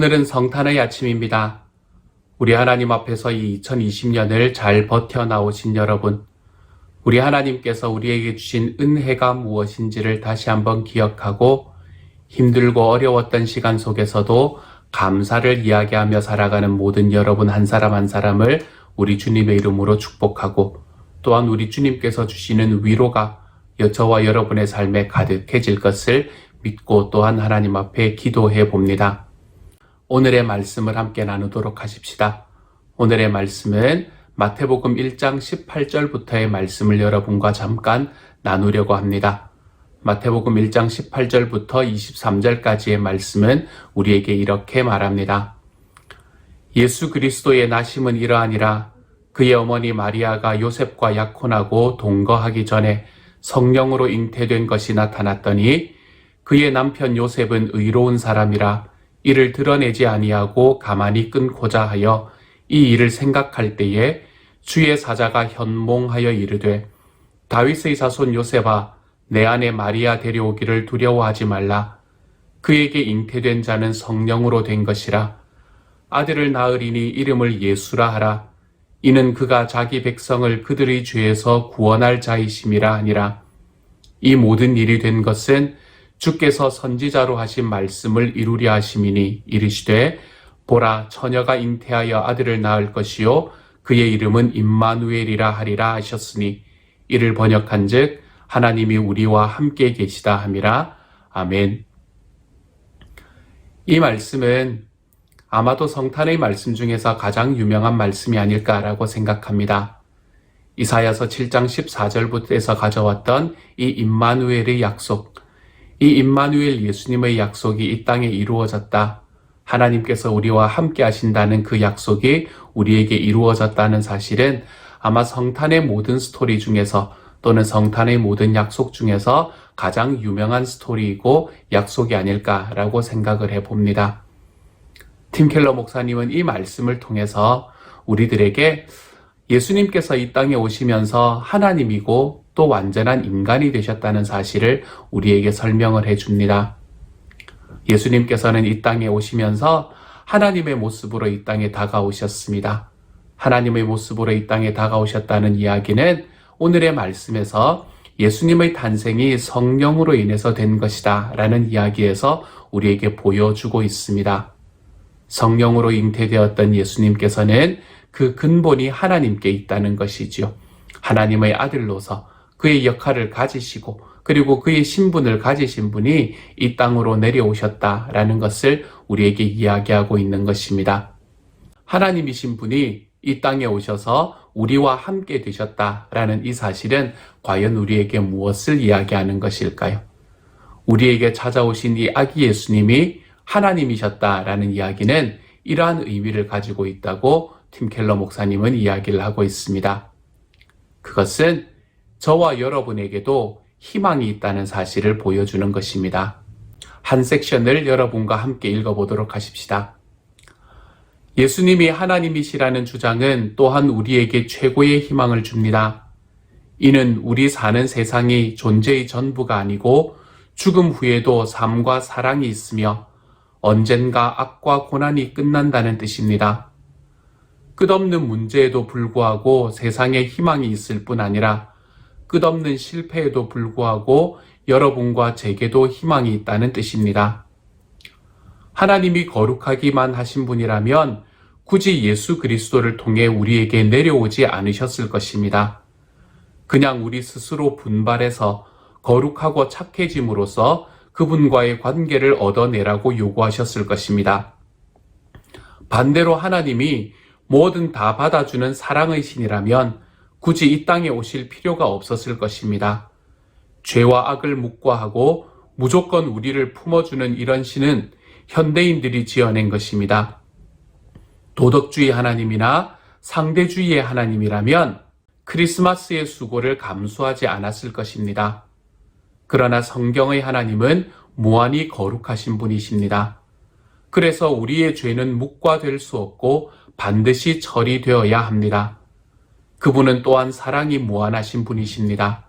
오늘은 성탄의 아침입니다. 우리 하나님 앞에서 이 2020년을 잘 버텨나오신 여러분, 우리 하나님께서 우리에게 주신 은혜가 무엇인지를 다시 한번 기억하고 힘들고 어려웠던 시간 속에서도 감사를 이야기하며 살아가는 모든 여러분 한 사람 한 사람을 우리 주님의 이름으로 축복하고, 또한 우리 주님께서 주시는 위로가 저와 여러분의 삶에 가득해질 것을 믿고 또한 하나님 앞에 기도해 봅니다. 오늘의 말씀을 함께 나누도록 하십시다. 오늘의 말씀은 마태복음 1장 18절부터의 말씀을 여러분과 잠깐 나누려고 합니다. 마태복음 1장 18절부터 23절까지의 말씀은 우리에게 이렇게 말합니다. 예수 그리스도의 나심은 이러하니라. 그의 어머니 마리아가 요셉과 약혼하고 동거하기 전에 성령으로 잉태된 것이 나타났더니 그의 남편 요셉은 의로운 사람이라 이를 드러내지 아니하고 가만히 끊고자 하여 이 일을 생각할 때에 주의 사자가 현몽하여 이르되 다윗의 자손 요셉아 내 아내 마리아 데려오기를 두려워하지 말라. 그에게 잉태된 자는 성령으로 된 것이라. 아들을 낳으리니 이름을 예수라 하라. 이는 그가 자기 백성을 그들의 죄에서 구원할 자이심이라 하니라. 이 모든 일이 된 것은 주께서 선지자로 하신 말씀을 이루려 하심이니 이르시되 보라 처녀가 잉태하여 아들을 낳을 것이요 그의 이름은 임마누엘이라 하리라 하셨으니 이를 번역한즉 하나님이 우리와 함께 계시다 함이라. 아멘. 이 말씀은 아마도 성탄의 말씀 중에서 가장 유명한 말씀이 아닐까라고 생각합니다. 이사야서 7장 14절부터 가져왔던 이 임마누엘의 약속, 이 임마누엘 예수님의 약속이 이 땅에 이루어졌다. 하나님께서 우리와 함께 하신다는 그 약속이 우리에게 이루어졌다는 사실은 아마 성탄의 모든 스토리 중에서 또는 성탄의 모든 약속 중에서 가장 유명한 스토리이고 약속이 아닐까라고 생각을 해봅니다. 팀 켈러 목사님은 이 말씀을 통해서 우리들에게 예수님께서 이 땅에 오시면서 하나님이고 또 완전한 인간이 되셨다는 사실을 우리에게 설명을 해줍니다. 예수님께서는 이 땅에 오시면서 하나님의 모습으로 이 땅에 다가오셨습니다. 하나님의 모습으로 이 땅에 다가오셨다는 이야기는 오늘의 말씀에서 예수님의 탄생이 성령으로 인해서 된 것이다 라는 이야기에서 우리에게 보여주고 있습니다. 성령으로 잉태되었던 예수님께서는 그 근본이 하나님께 있다는 것이지요. 하나님의 아들로서 그의 역할을 가지시고 그리고 그의 신분을 가지신 분이 이 땅으로 내려오셨다라는 것을 우리에게 이야기하고 있는 것입니다. 하나님이신 분이 이 땅에 오셔서 우리와 함께 되셨다라는 이 사실은 과연 우리에게 무엇을 이야기하는 것일까요? 우리에게 찾아오신 이 아기 예수님이 하나님이셨다라는 이야기는 이러한 의미를 가지고 있다고 팀 켈러 목사님은 이야기를 하고 있습니다. 그것은 저와 여러분에게도 희망이 있다는 사실을 보여주는 것입니다. 한 섹션을 여러분과 함께 읽어보도록 하십시다. 예수님이 하나님이시라는 주장은 또한 우리에게 최고의 희망을 줍니다. 이는 우리 사는 세상이 존재의 전부가 아니고 죽음 후에도 삶과 사랑이 있으며 언젠가 악과 고난이 끝난다는 뜻입니다. 끝없는 문제에도 불구하고 세상에 희망이 있을 뿐 아니라 끝없는 실패에도 불구하고 여러분과 제게도 희망이 있다는 뜻입니다. 하나님이 거룩하기만 하신 분이라면 굳이 예수 그리스도를 통해 우리에게 내려오지 않으셨을 것입니다. 그냥 우리 스스로 분발해서 거룩하고 착해짐으로써 그분과의 관계를 얻어내라고 요구하셨을 것입니다. 반대로 하나님이 뭐든 다 받아주는 사랑의 신이라면 굳이 이 땅에 오실 필요가 없었을 것입니다. 죄와 악을 묵과하고 무조건 우리를 품어주는 이런 신은 현대인들이 지어낸 것입니다. 도덕주의 하나님이나 상대주의의 하나님이라면 크리스마스의 수고를 감수하지 않았을 것입니다. 그러나 성경의 하나님은 무한히 거룩하신 분이십니다. 그래서 우리의 죄는 묵과될 수 없고 반드시 처리되어야 합니다. 그분은 또한 사랑이 무한하신 분이십니다.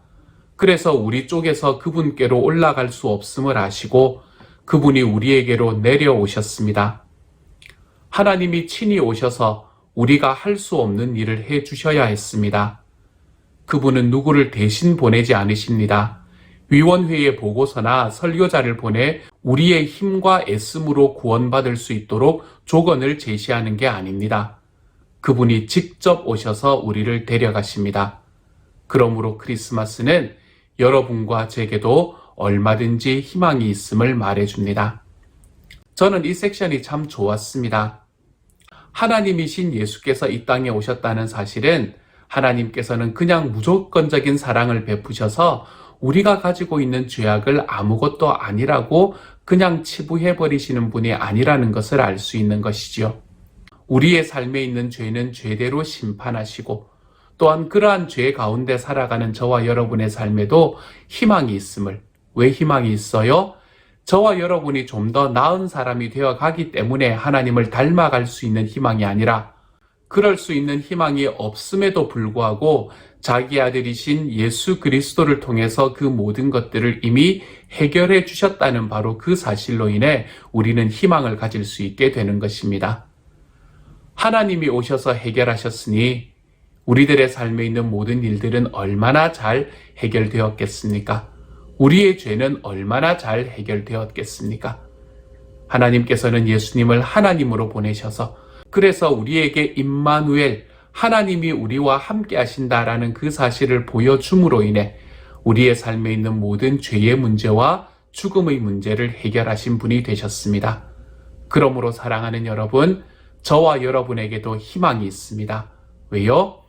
그래서 우리 쪽에서 그분께로 올라갈 수 없음을 아시고 그분이 우리에게로 내려오셨습니다. 하나님이 친히 오셔서 우리가 할 수 없는 일을 해 주셔야 했습니다. 그분은 누구를 대신 보내지 않으십니다. 위원회의 보고서나 설교자를 보내 우리의 힘과 애씀으로 구원받을 수 있도록 조건을 제시하는 게 아닙니다. 그분이 직접 오셔서 우리를 데려가십니다. 그러므로 크리스마스는 여러분과 제게도 얼마든지 희망이 있음을 말해줍니다. 저는 이 섹션이 참 좋았습니다. 하나님이신 예수께서 이 땅에 오셨다는 사실은 하나님께서는 그냥 무조건적인 사랑을 베푸셔서 우리가 가지고 있는 죄악을 아무것도 아니라고 그냥 치부해버리시는 분이 아니라는 것을 알 수 있는 것이지요. 우리의 삶에 있는 죄는 죄대로 심판하시고 또한 그러한 죄 가운데 살아가는 저와 여러분의 삶에도 희망이 있음을. 왜 희망이 있어요? 저와 여러분이 좀 더 나은 사람이 되어 가기 때문에 하나님을 닮아갈 수 있는 희망이 아니라 그럴 수 있는 희망이 없음에도 불구하고 자기 아들이신 예수 그리스도를 통해서 그 모든 것들을 이미 해결해 주셨다는 바로 그 사실로 인해 우리는 희망을 가질 수 있게 되는 것입니다. 하나님이 오셔서 해결하셨으니 우리들의 삶에 있는 모든 일들은 얼마나 잘 해결되었겠습니까? 우리의 죄는 얼마나 잘 해결되었겠습니까? 하나님께서는 예수님을 하나님으로 보내셔서 그래서 우리에게 임마누엘, 하나님이 우리와 함께 하신다라는 그 사실을 보여줌으로 인해 우리의 삶에 있는 모든 죄의 문제와 죽음의 문제를 해결하신 분이 되셨습니다. 그러므로 사랑하는 여러분, 저와 여러분에게도 희망이 있습니다. 왜요?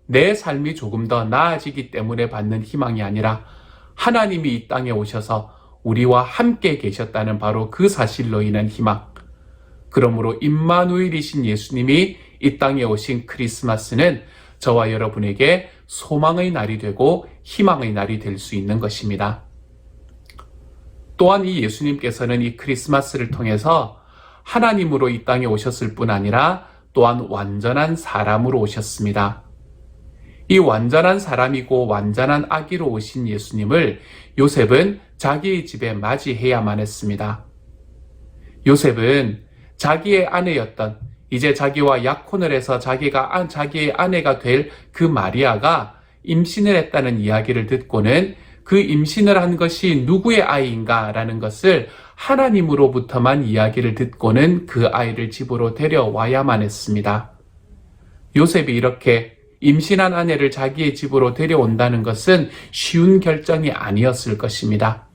내 삶이 조금 더 나아지기 때문에 받는 희망이 아니라 하나님이 이 땅에 오셔서 우리와 함께 계셨다는 바로 그 사실로 인한 희망. 그러므로 임마누엘이신 예수님이 이 땅에 오신 크리스마스는 저와 여러분에게 소망의 날이 되고 희망의 날이 될 수 있는 것입니다. 또한 이 예수님께서는 이 크리스마스를 통해서 하나님으로 이 땅에 오셨을 뿐 아니라 또한 완전한 사람으로 오셨습니다. 이 완전한 사람이고 완전한 아기로 오신 예수님을 요셉은 자기의 집에 맞이해야만 했습니다. 요셉은 자기의 아내였던 이제 자기와 약혼을 해서 자기의 아내가 될 그 마리아가 임신을 했다는 이야기를 듣고는 그 임신을 한 것이 누구의 아이인가 라는 것을 하나님으로부터만 이야기를 듣고는 그 아이를 집으로 데려와야만 했습니다. 요셉이 이렇게 임신한 아내를 자기의 집으로 데려온다는 것은 쉬운 결정이 아니었을 것입니다.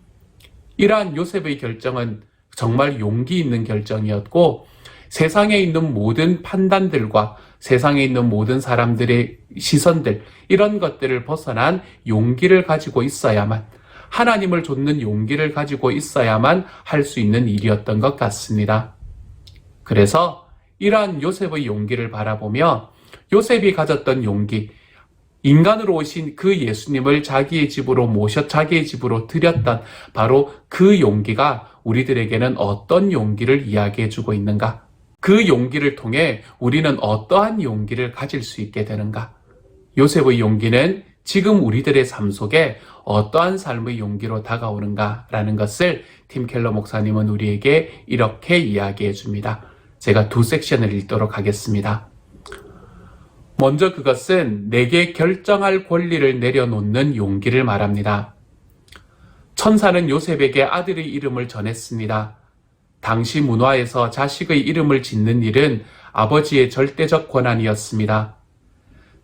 이러한 요셉의 결정은 정말 용기 있는 결정이었고 세상에 있는 모든 판단들과 세상에 있는 모든 사람들의 시선들 이런 것들을 벗어난 용기를 가지고 있어야만 하나님을 좇는 용기를 가지고 있어야만 할 수 있는 일이었던 것 같습니다. 그래서 이러한 요셉의 용기를 바라보며 요셉이 가졌던 용기, 인간으로 오신 그 예수님을 자기의 집으로 자기의 집으로 들였던 바로 그 용기가 우리들에게는 어떤 용기를 이야기해주고 있는가? 그 용기를 통해 우리는 어떠한 용기를 가질 수 있게 되는가? 요셉의 용기는 지금 우리들의 삶 속에 어떠한 삶의 용기로 다가오는가라는 것을 팀 켈러 목사님은 우리에게 이렇게 이야기해 줍니다. 제가 두 섹션을 읽도록 하겠습니다. 먼저 그것은 내게 결정할 권리를 내려놓는 용기를 말합니다. 천사는 요셉에게 아들의 이름을 전했습니다. 당시 문화에서 자식의 이름을 짓는 일은 아버지의 절대적 권한이었습니다.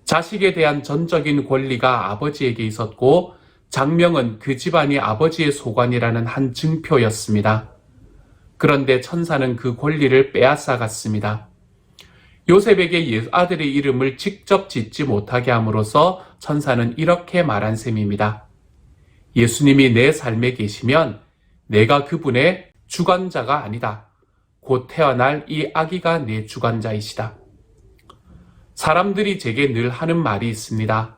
자식에 대한 전적인 권리가 아버지에게 있었고 장명은 그 집안이 아버지의 소관이라는 한 증표였습니다. 그런데 천사는 그 권리를 빼앗아 갔습니다. 요셉에게 아들의 이름을 직접 짓지 못하게 함으로써 천사는 이렇게 말한 셈입니다. 예수님이 내 삶에 계시면 내가 그분의 주관자가 아니다. 곧 태어날 이 아기가 내 주관자이시다. 사람들이 제게 늘 하는 말이 있습니다.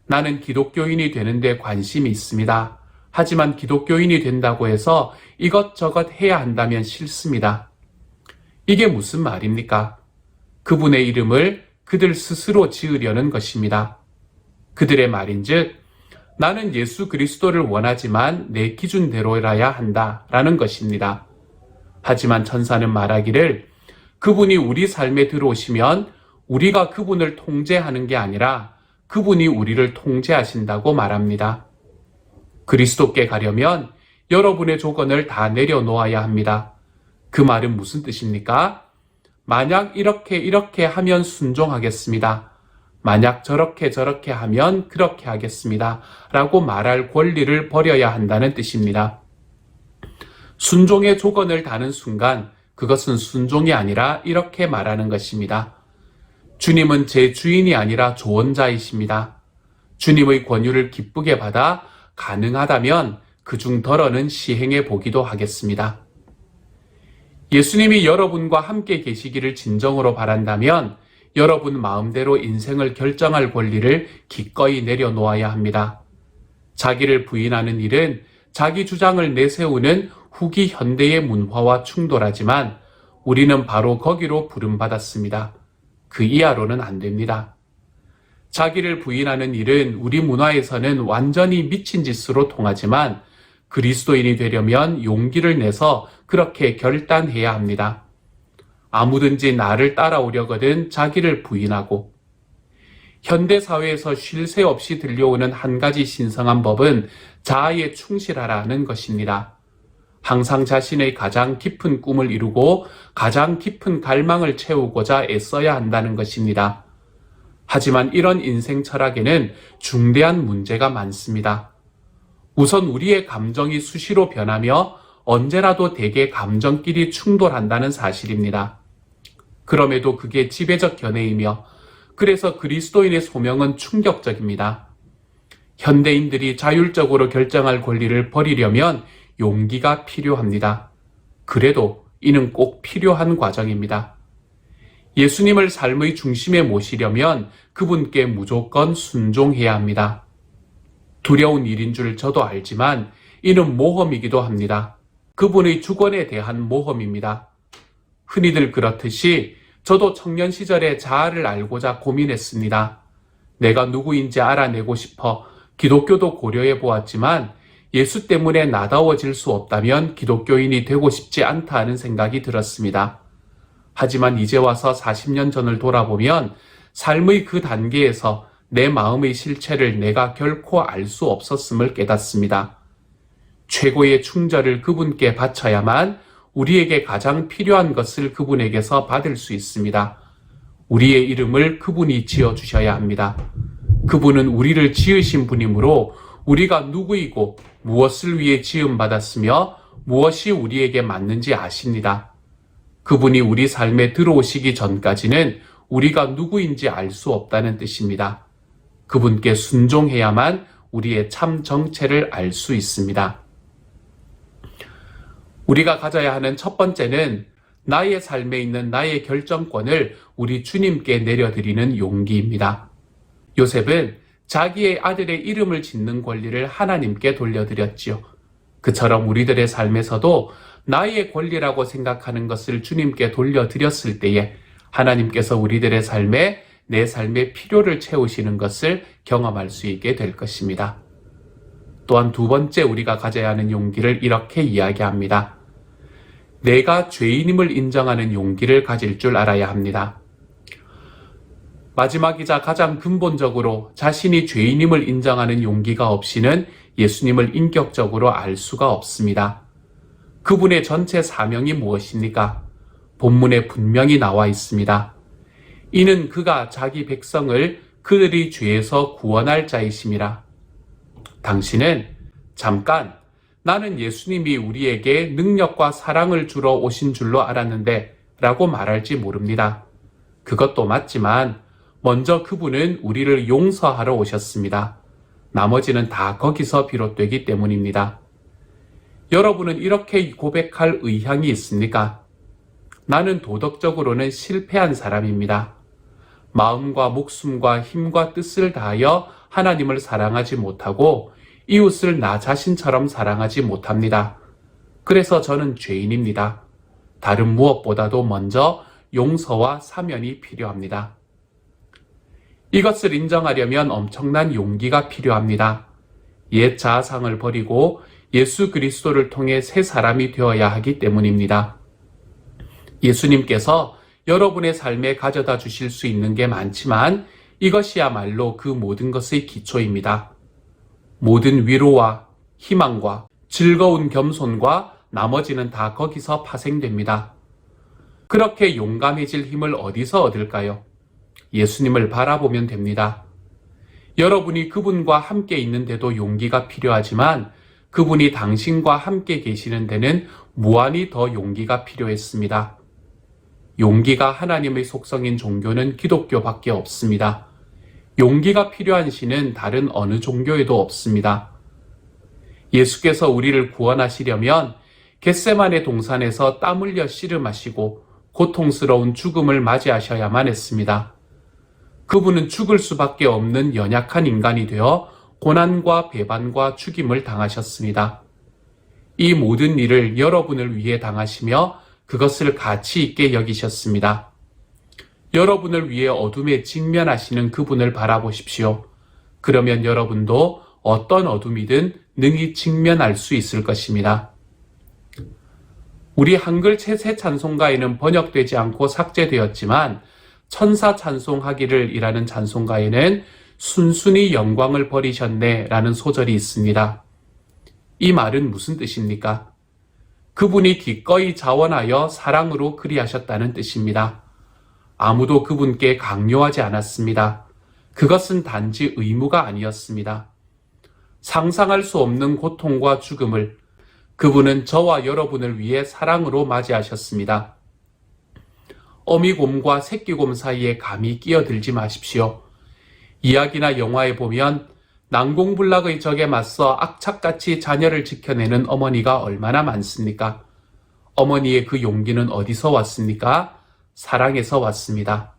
나는 기독교인이 되는데 관심이 있습니다. 하지만 기독교인이 된다고 해서 이것저것 해야 한다면 싫습니다. 이게 무슨 말입니까? 그분의 이름을 그들 스스로 지으려는 것입니다. 그들의 말인즉 나는 예수 그리스도를 원하지만 내 기준대로라야 한다라는 것입니다. 하지만 천사는 말하기를 그분이 우리 삶에 들어오시면 우리가 그분을 통제하는 게 아니라 그분이 우리를 통제하신다고 말합니다. 그리스도께 가려면 여러분의 조건을 다 내려놓아야 합니다. 그 말은 무슨 뜻입니까? 만약 이렇게 하면 순종하겠습니다. 만약 저렇게 하면 그렇게 하겠습니다. 라고 말할 권리를 버려야 한다는 뜻입니다. 순종의 조건을 다는 순간 그것은 순종이 아니라 이렇게 말하는 것입니다. 주님은 제 주인이 아니라 조언자이십니다. 주님의 권유를 기쁘게 받아 가능하다면 그중 덜어는 시행해 보기도 하겠습니다. 예수님이 여러분과 함께 계시기를 진정으로 바란다면 여러분 마음대로 인생을 결정할 권리를 기꺼이 내려놓아야 합니다. 자기를 부인하는 일은 자기 주장을 내세우는 후기 현대의 문화와 충돌하지만 우리는 바로 거기로 부름받았습니다. 그 이하로는 안 됩니다. 자기를 부인하는 일은 우리 문화에서는 완전히 미친 짓으로 통하지만 그리스도인이 되려면 용기를 내서 그렇게 결단해야 합니다. 아무든지 나를 따라오려거든 자기를 부인하고. 현대사회에서 쉴 새 없이 들려오는 한 가지 신성한 법은 자아에 충실하라는 것입니다. 항상 자신의 가장 깊은 꿈을 이루고 가장 깊은 갈망을 채우고자 애써야 한다는 것입니다. 하지만 이런 인생 철학에는 중대한 문제가 많습니다. 우선 우리의 감정이 수시로 변하며 언제라도 대개 감정끼리 충돌한다는 사실입니다. 그럼에도 그게 지배적 견해이며 그래서 그리스도인의 소명은 충격적입니다. 현대인들이 자율적으로 결정할 권리를 버리려면 용기가 필요합니다. 그래도 이는 꼭 필요한 과정입니다. 예수님을 삶의 중심에 모시려면 그분께 무조건 순종해야 합니다. 두려운 일인 줄 저도 알지만 이는 모험이기도 합니다. 그분의 주권에 대한 모험입니다. 흔히들 그렇듯이 저도 청년 시절에 자아를 알고자 고민했습니다. 내가 누구인지 알아내고 싶어 기독교도 고려해 보았지만 예수 때문에 나다워질 수 없다면 기독교인이 되고 싶지 않다 하는 생각이 들었습니다. 하지만 이제 와서 40년 전을 돌아보면 삶의 그 단계에서 내 마음의 실체를 내가 결코 알 수 없었음을 깨닫습니다. 최고의 충절을 그분께 바쳐야만 우리에게 가장 필요한 것을 그분에게서 받을 수 있습니다. 우리의 이름을 그분이 지어주셔야 합니다. 그분은 우리를 지으신 분이므로 우리가 누구이고 무엇을 위해 지음받았으며 무엇이 우리에게 맞는지 아십니다. 그분이 우리 삶에 들어오시기 전까지는 우리가 누구인지 알 수 없다는 뜻입니다. 그분께 순종해야만 우리의 참 정체를 알 수 있습니다. 우리가 가져야 하는 첫 번째는 나의 삶에 있는 나의 결정권을 우리 주님께 내려드리는 용기입니다. 요셉은 자기의 아들의 이름을 짓는 권리를 하나님께 돌려드렸지요. 그처럼 우리들의 삶에서도 나의 권리라고 생각하는 것을 주님께 돌려드렸을 때에 하나님께서 우리들의 삶에 내 삶의 필요를 채우시는 것을 경험할 수 있게 될 것입니다. 또한 두 번째 우리가 가져야 하는 용기를 이렇게 이야기합니다. 내가 죄인임을 인정하는 용기를 가질 줄 알아야 합니다. 마지막이자 가장 근본적으로 자신이 죄인임을 인정하는 용기가 없이는 예수님을 인격적으로 알 수가 없습니다. 그분의 전체 사명이 무엇입니까? 본문에 분명히 나와 있습니다. 이는 그가 자기 백성을 그들의 죄에서 구원할 자이심이라. 당신은 잠깐 나는 예수님이 우리에게 능력과 사랑을 주러 오신 줄로 알았는데 라고 말할지 모릅니다. 그것도 맞지만 먼저 그분은 우리를 용서하러 오셨습니다. 나머지는 다 거기서 비롯되기 때문입니다. 여러분은 이렇게 고백할 의향이 있습니까? 나는 도덕적으로는 실패한 사람입니다. 마음과 목숨과 힘과 뜻을 다하여 하나님을 사랑하지 못하고 이웃을 나 자신처럼 사랑하지 못합니다. 그래서 저는 죄인입니다. 다른 무엇보다도 먼저 용서와 사면이 필요합니다. 이것을 인정하려면 엄청난 용기가 필요합니다. 옛 자아상을 버리고 예수 그리스도를 통해 새 사람이 되어야 하기 때문입니다. 예수님께서 여러분의 삶에 가져다 주실 수 있는 게 많지만 이것이야말로 그 모든 것의 기초입니다. 모든 위로와 희망과 즐거운 겸손과 나머지는 다 거기서 파생됩니다. 그렇게 용감해질 힘을 어디서 얻을까요? 예수님을 바라보면 됩니다. 여러분이 그분과 함께 있는데도 용기가 필요하지만 그분이 당신과 함께 계시는 데는 무한히 더 용기가 필요했습니다. 용기가 하나님의 속성인 종교는 기독교밖에 없습니다. 용기가 필요한 신은 다른 어느 종교에도 없습니다. 예수께서 우리를 구원하시려면 겟세마네 동산에서 땀 흘려 씨름하시고 고통스러운 죽음을 맞이하셔야만 했습니다. 그분은 죽을 수밖에 없는 연약한 인간이 되어 고난과 배반과 죽임을 당하셨습니다. 이 모든 일을 여러분을 위해 당하시며 그것을 가치 있게 여기셨습니다. 여러분을 위해 어둠에 직면하시는 그분을 바라보십시오. 그러면 여러분도 어떤 어둠이든 능히 직면할 수 있을 것입니다. 우리 한글 새 찬송가에는 번역되지 않고 삭제되었지만 천사 찬송하기를 이라는 찬송가에는 순순히 영광을 버리셨네 라는 소절이 있습니다. 이 말은 무슨 뜻입니까? 그분이 기꺼이 자원하여 사랑으로 그리하셨다는 뜻입니다. 아무도 그분께 강요하지 않았습니다. 그것은 단지 의무가 아니었습니다. 상상할 수 없는 고통과 죽음을 그분은 저와 여러분을 위해 사랑으로 맞이하셨습니다. 어미곰과 새끼곰 사이에 감히 끼어들지 마십시오. 이야기나 영화에 보면 난공불락의 적에 맞서 악착같이 자녀를 지켜내는 어머니가 얼마나 많습니까? 어머니의 그 용기는 어디서 왔습니까? 사랑에서 왔습니다.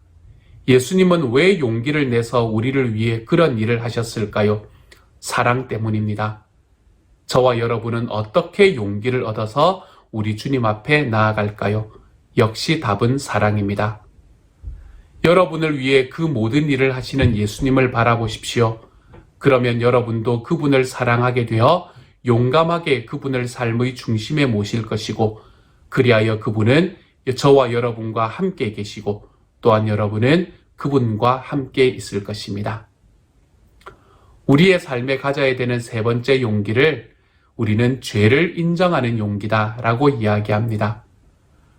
예수님은 왜 용기를 내서 우리를 위해 그런 일을 하셨을까요? 사랑 때문입니다. 저와 여러분은 어떻게 용기를 얻어서 우리 주님 앞에 나아갈까요? 역시 답은 사랑입니다. 여러분을 위해 그 모든 일을 하시는 예수님을 바라보십시오. 그러면 여러분도 그분을 사랑하게 되어 용감하게 그분을 삶의 중심에 모실 것이고, 그리하여 그분은 저와 여러분과 함께 계시고 또한 여러분은 그분과 함께 있을 것입니다. 우리의 삶에 가져야 되는 세 번째 용기를 우리는 죄를 인정하는 용기다 라고 이야기합니다.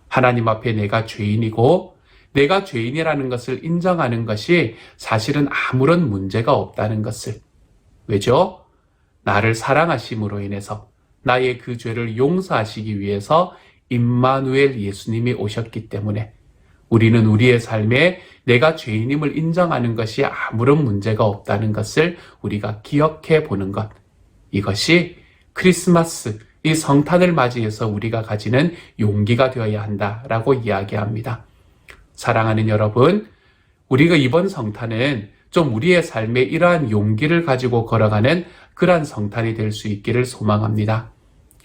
하나님 앞에 내가 죄인이고 내가 죄인이라는 것을 인정하는 것이 사실은 아무런 문제가 없다는 것을. 왜죠? 나를 사랑하심으로 인해서 나의 그 죄를 용서하시기 위해서 임마누엘 예수님이 오셨기 때문에 우리는 우리의 삶에 내가 죄인임을 인정하는 것이 아무런 문제가 없다는 것을 우리가 기억해 보는 것. 이것이 크리스마스, 이 성탄을 맞이해서 우리가 가지는 용기가 되어야 한다라고 이야기합니다. 사랑하는 여러분, 우리가 이번 성탄은 좀 우리의 삶에 이러한 용기를 가지고 걸어가는 그러한 성탄이 될 수 있기를 소망합니다.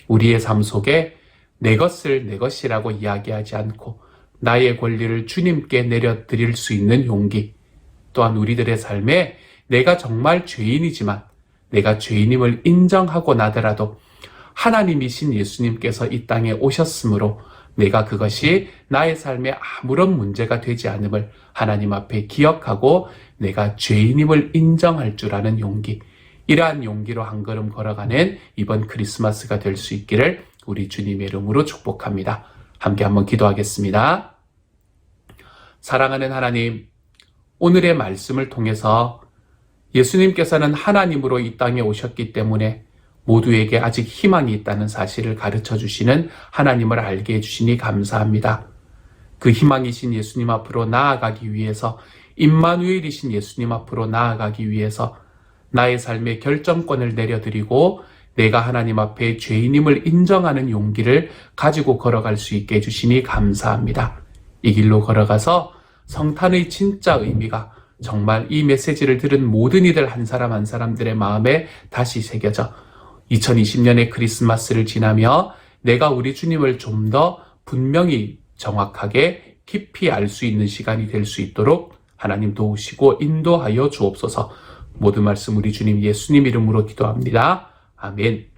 우리의 삶 속에 내 것을 내 것이라고 이야기하지 않고 나의 권리를 주님께 내려드릴 수 있는 용기, 또한 우리들의 삶에 내가 정말 죄인이지만 내가 죄인임을 인정하고 나더라도 하나님이신 예수님께서 이 땅에 오셨으므로 내가 그것이 나의 삶에 아무런 문제가 되지 않음을 하나님 앞에 기억하고 내가 죄인임을 인정할 줄 아는 용기, 이러한 용기로 한 걸음 걸어가는 이번 크리스마스가 될 수 있기를 우리 주님의 이름으로 축복합니다. 함께 한번 기도하겠습니다. 사랑하는 하나님, 오늘의 말씀을 통해서 예수님께서는 하나님으로 이 땅에 오셨기 때문에 모두에게 아직 희망이 있다는 사실을 가르쳐 주시는 하나님을 알게 해주시니 감사합니다. 그 희망이신 예수님 앞으로 나아가기 위해서, 임마누엘이신 예수님 앞으로 나아가기 위해서 나의 삶의 결정권을 내려드리고 내가 하나님 앞에 죄인임을 인정하는 용기를 가지고 걸어갈 수 있게 해주시니 감사합니다. 이 길로 걸어가서 성탄의 진짜 의미가 정말 이 메시지를 들은 모든 이들 한 사람 한 사람들의 마음에 다시 새겨져 2020년의 크리스마스를 지나며 내가 우리 주님을 좀 더 분명히 정확하게 깊이 알 수 있는 시간이 될 수 있도록 하나님 도우시고 인도하여 주옵소서. 모든 말씀 우리 주님 예수님 이름으로 기도합니다. 아멘.